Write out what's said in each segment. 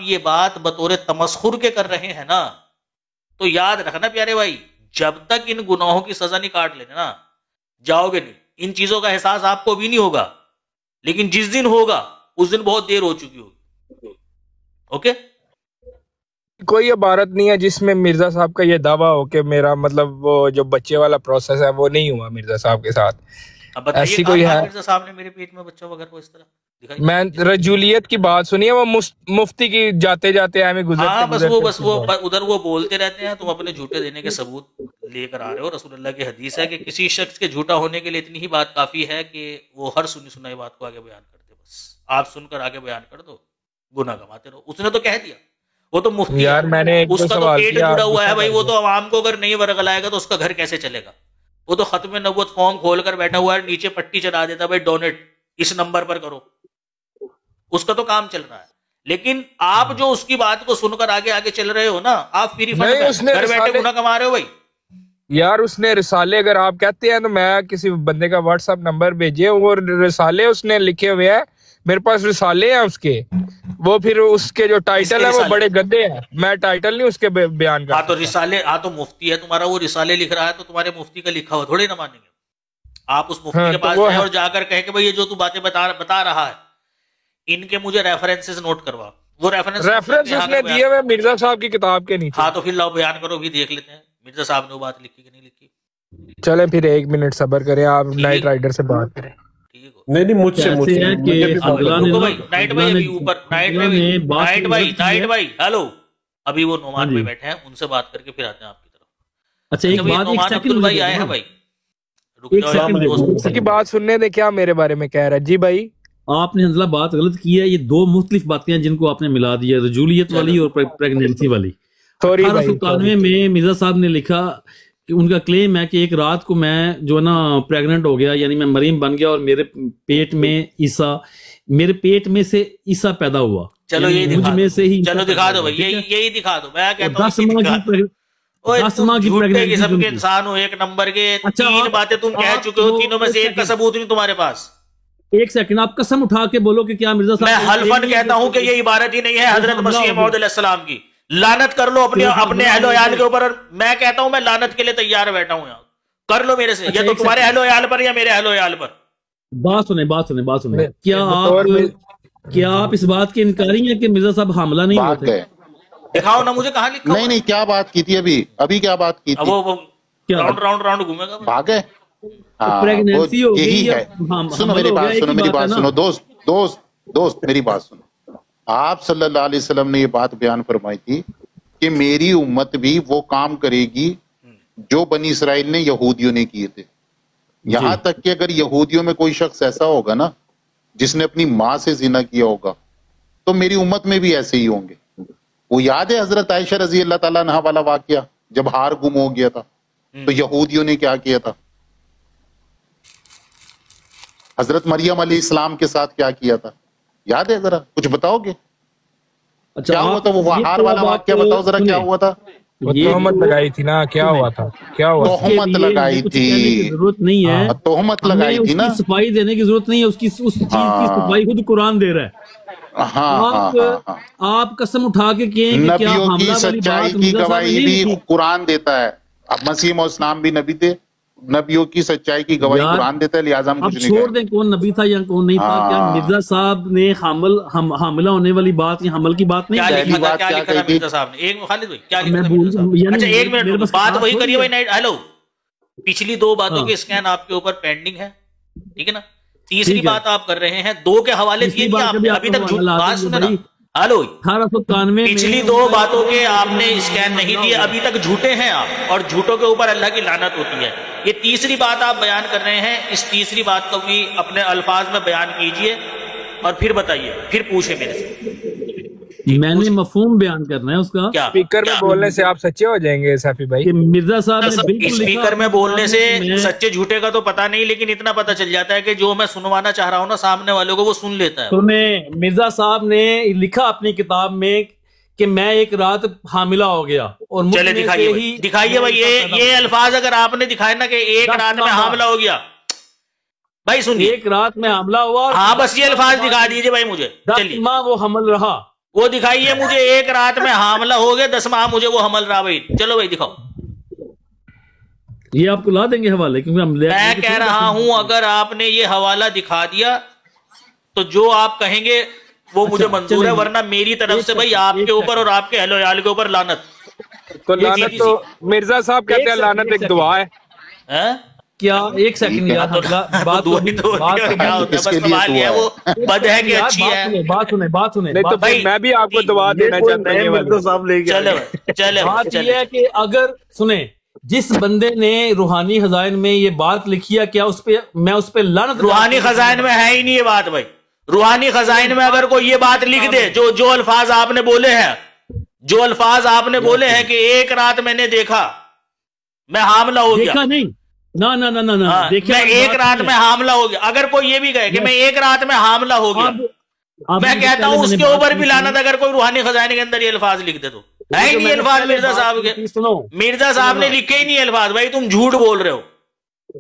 ये बात बतौर तमस्खुर के कर रहे हैं ना, तो याद रखना प्यारे भाई, जब तक इन गुनाहों की सजा नहीं काट लेना ना, जाओगे नहीं। इन चीजों का एहसास आपको भी नहीं होगा, लेकिन जिस दिन होगा उस दिन बहुत देर हो चुकी होगी। ओके, कोई इबारत नहीं है जिसमें मिर्जा साहब का ये दावा हो कि मेरा मतलब वो जो बच्चे वाला प्रोसेस है वो नहीं हुआ मिर्जा साहब के साथ। अब बताइए, ऐसी कोई है? मिर्जा साहब ने मेरे पेट में बच्चा वगैरह को इस तरह दिखाई? मैं रजूलियत की बात सुनी है, वो मुफ्ती की जाते जाते हमें गुजरते हाँ, बस वो उधर वो बोलते रहते हैं, तुम अपने झूठे देने के सबूत लेकर आ रहे हो। रसूलुल्लाह की हदीस है कि किसी शख्स के झूठा होने के लिए इतनी ही बात काफी है कि वो हर सुनी सुनाई बात को आगे बयान कर दे। बस आप सुनकर आगे बयान कर दो, गुनाह कमाते रहो। उसने तो कह दिया, वो तो मुफ्ती यार है, मैंने उसका तो पेट जुड़ा हुआ है भाई, वो तो आवाम को अगर नहीं बरगलाएगा तो उसका घर कैसे चलेगा? वो तो खत्म नबूवत फॉर्म खोलकर बैठा हुआ है, नीचे पट्टी चढ़ा देता भाई डोनेट इस नंबर पर करो, उसका तो काम चल रहा है। लेकिन आप जो उसकी बात को सुनकर आगे आगे चल रहे हो ना, आप फ्री फंड में घर बैठे गुनाह कमा रहे हो भाई। यार उसने रिसाले, अगर आप कहते हैं तो मैं किसी बंदे का व्हाट्सएप नंबर भेजिए, वो रिसाले उसने लिखे हुए हैं, मेरे पास रिसाले हैं उसके। वो फिर उसके जो टाइटल है वो बड़े गंदे हैं, मैं टाइटल नहीं उसके बयान करता। हाँ तो रिसाले, हाँ तो मुफ्ती है तुम्हारा, वो रिसाले लिख रहा है तो तुम्हारे मुफ्ती का लिखा हुआ थोड़ी ना मानेंगे। आप उस मुफ्ती के पास जाए और जाकर कहे कि भाई ये जो तू बातें बता रहा है, इनके मुझे रेफरेंसेस नोट करवा। वो रेफरेंस उसने दिए हुए मिर्जा साहब की किताब के नीचे। हाँ तो फिर लाओ बयान करो, भी देख लेते हैं मिर्जा साहब ने वो बात लिखी कि नहीं लिखी। चले फिर 1 मिनट सब्र करें, आप नाइट राइडर से बात करें। नहीं मुझसे नाइट भाई हेलो, अभी वो नोमान भाई बैठे हैं, उनसे बात करके फिर आते हैं आपकी तरफ। अच्छा एक बात, एक सेकंड भाई आए हैं भाई, उसकी बात सुनने दे, क्या मेरे बारे में कह रहा है? जी भाई आपने हंजला बात गलत की है, ये दो मुख्तलिफ बातें हैं जिनको आपने मिला दिया, रजूलियत वाली और प्रेगनेंसी वाली। 1897 में मिर्जा साहब ने लिखा कि उनका क्लेम है कि एक रात को मैं जो ना प्रेग्नेंट हो गया, यानी मैं मरीम बन गया और मेरे पेट में से ईसा पैदा हुआ। चलो ये मुझ में से ही, चलो दिखा दो भाई, यही दिखा दो। मैं कहता हूं 10 माह की प्रेगनेंसी किस्म के इंसान हो, एक नंबर के। तीन बातें तुम कह चुके हो, तीनों में से एक का सबूत नहीं तुम्हारे पास। एक सेकंड, आप कसम उठा के बोलो कि क्या मिर्जा साहब? मैं हल्फन कहता हूं कि ये इबारत ही नहीं है हजरत मसीह मौऊद अलैहिस्सलाम की। लानत कर लो अपने अहलो याल के ऊपर। मैं कहता हूं मैं लानत के लिए तैयार बैठा हूं, यहाँ कर लो मेरे से, या तो तुम्हारे अहलो याल पर या मेरे अहलो याल पर। बात सुने। क्या आप इस बात के इनकारी हैं कि मिर्जा साहब हमला नहीं होते? दिखाओ ना मुझे, कहां लिखा? नहीं क्या बात की थी अभी क्या बात की थी? वो राउंड घूमेगा, भागे। प्रेगनेंसी हो गई है। सुनो मेरी बात सुनो दोस्त मेरी बात सुनो। आप सल्लल्लाहु अलैहि वसल्लम ने ये बात बयान फरमाई थी कि मेरी उम्मत भी वो काम करेगी जो बनी इसराइल ने यहूदियों ने किए थे। यहां तक कि अगर यहूदियों में कोई शख्स ऐसा होगा ना जिसने अपनी माँ से जिना किया होगा, तो मेरी उम्मत में भी ऐसे ही होंगे। वो याद है हजरत आयशा रजी अल्लाह ताला अन्हा वाला वाकया, जब हार गुम हो गया था तो यहूदियों ने क्या किया था? हजरत मरियम अलैहिस्सलाम के साथ क्या किया था? याद है? जरा कुछ बताओगे? अच्छा, क्या हुआ था? वो हार वाला वाकया बताओ जरा, क्या हुआ था? तोहमत लगाई थी ना, क्या हुआ था? तोहमत लगाई थी, जरूरत नहीं है। तोहमत लगाई थी ना, सफाई देने की जरूरत नहीं है, उसकी उस चीज की सफाई खुद कुरान दे रहा है। आप कसम उठा के कहें कि क्या नबियों की सच्चाई की गवाही भी कुरान देता है। अब मसीह मौद इस्लाम भी नबी थे, नबियों की सच्चाई की गवाही कुरान देता है, लिहाजा हम कुछ नहीं छोड़ दें कौन नबी था या कौन नहीं था। क्या मिर्जा साहब ने हामिला होने वाली बात या हमल की बात नहीं? क्या लिखा मिर्जा साहब ने? एक खालिद भाई क्या लिखा? अच्छा एक मिनट बात वही करिए भाई। हेलो, पिछली 2 बातों के स्कैन आपके ऊपर पेंडिंग है, ठीक है ना? तीसरी बात आप कर रहे हैं, 2 के हवाले दिए नहीं आपने अभी तक। बात सुने ना, हेलो, 1893 पिछली 2 बातों के आपने स्कैन नहीं दिए, अभी तक झूठे हैं आप, और झूठों के ऊपर अल्लाह की लानत होती है। ये तीसरी बात आप बयान कर रहे हैं, इस तीसरी बात को भी अपने अल्फाज में बयान कीजिए और फिर बताइए, फिर पूछे मेरे से। मैंने मफहूम बयान करना है उसका। क्या स्पीकर में बोलने से आप सच्चे हो जाएंगे सैफी भाई? मिर्जा साहब ने बिल्कुल स्पीकर में बोलने से सच्चे झूठे का तो पता नहीं, लेकिन इतना पता चल जाता है कि जो मैं सुनवाना चाह रहा हूँ ना सामने वालों को, वो सुन लेता है। सुने, मिर्जा साहब ने लिखा अपनी किताब में कि मैं एक रात हामिला हो गया और चले दिखाइए भाई ये अल्फाज अगर आपने दिखाए ना कि एक रात में हामिला हो गया, भाई सुनिए, एक रात में हमला हुआ। हाँ बस ये अल्फाज दिखा दीजिए भाई मुझे। 10 माह वो हमल रहा, वो दिखाइए मुझे, एक रात में हामला हो गया, 10 माह मुझे वो हमल रहा भाई। चलो भाई दिखाओ। ये आपको ला देंगे हवाले, क्योंकि मैं कह रहा हूं अगर आपने ये हवाला दिखा दिया तो जो आप कहेंगे वो मुझे मंजूर है, वरना मेरी तरफ से भाई आपके ऊपर और आपके अहले याल के ऊपर लानत। तो लानत तो मिर्जा साहब कहते हैं लानत एक दुआ है। क्या? एक सेकंड यार, बात वो बद है कि अच्छी है? बात सुने नहीं तो भाई मैं भी आपको दुआ देना चाहता हूँ। चले बात ये है कि अगर सुने, जिस बंदे ने रूहानी खजाइन में ये बात लिखी है, क्या मैं उस पे लानत? रूहानी खजाइन में है ही नहीं ये बात भाई। रूहानी खजाइन में अगर कोई ये बात लिख दे, जो अल्फाज आपने बोले हैं, जो अल्फाज आपने बोले हैं कि एक रात मैंने देखा, मैं हामला हो गया। देखा नहीं, ना मैं एक रात में हामला हो गया। अगर कोई ये भी कहे कि मैं एक रात में हामला हो गया, मैं कहता हूं उसके ऊपर भी लानत। अगर कोई रूहानी खजाने के अंदर ये अल्फाज लिख दे तो है ही नहीं अल्फाज मिर्जा साहब के। मिर्जा साहब ने लिखे ही नहीं अल्फाज। भाई तुम झूठ बोल रहे हो।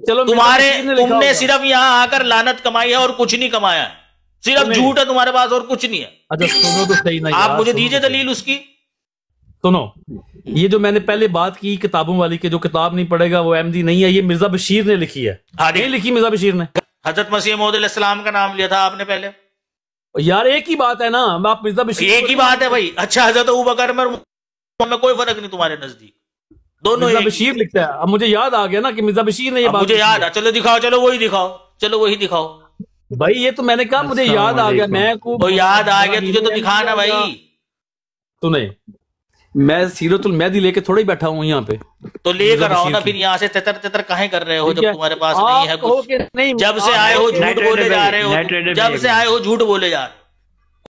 चलो, तुमने सिर्फ यहाँ आकर लानत कमाई है और कुछ नहीं कमाया है। सिर्फ झूठ है तुम्हारे पास और कुछ नहीं है। अच्छा सुनो तो सही ना, आप मुझे दीजिए दलील उसकी। सुनो, ये जो मैंने पहले बात की किताबों वाली के, जो किताब नहीं पढ़ेगा वो अहमदी नहीं है, ये मिर्जा बशीर ने लिखी है। नहीं लिखी मिर्जा बशीर ने। हजरत मसीह मौद अलैहिस्सलाम का नाम लिया था आपने पहले। यार एक ही बात है ना, आप मिर्जा बशीर, एक ही बात है भाई। अच्छा, हजरत अबू बकर में कोई फर्क नहीं तुम्हारे नजदीक, दोनों मिर्जा बशीर लिखता है। अब मुझे याद आ गया ना कि मिर्जा बशीर ने ये बात, मुझे याद है। चलो दिखाओ, चलो वही दिखाओ, चलो वही दिखाओ भाई। ये तो मैंने कहा मुझे याद आ गया, मैं को याद आ गया, तुझे तो दिखाना भाई। तूने, मैं सीरतुल मेहदी लेके थोड़ा ही बैठा हूँ यहाँ पे, तो लेकर आओ ना फिर। यहाँ से तितर काहे कर रहे हो जब तुम्हारे पास नहीं है कुछ? जब से आए हो झूठ बोले जा रहे हो, जब से आए हो झूठ बोले जा रहे हो।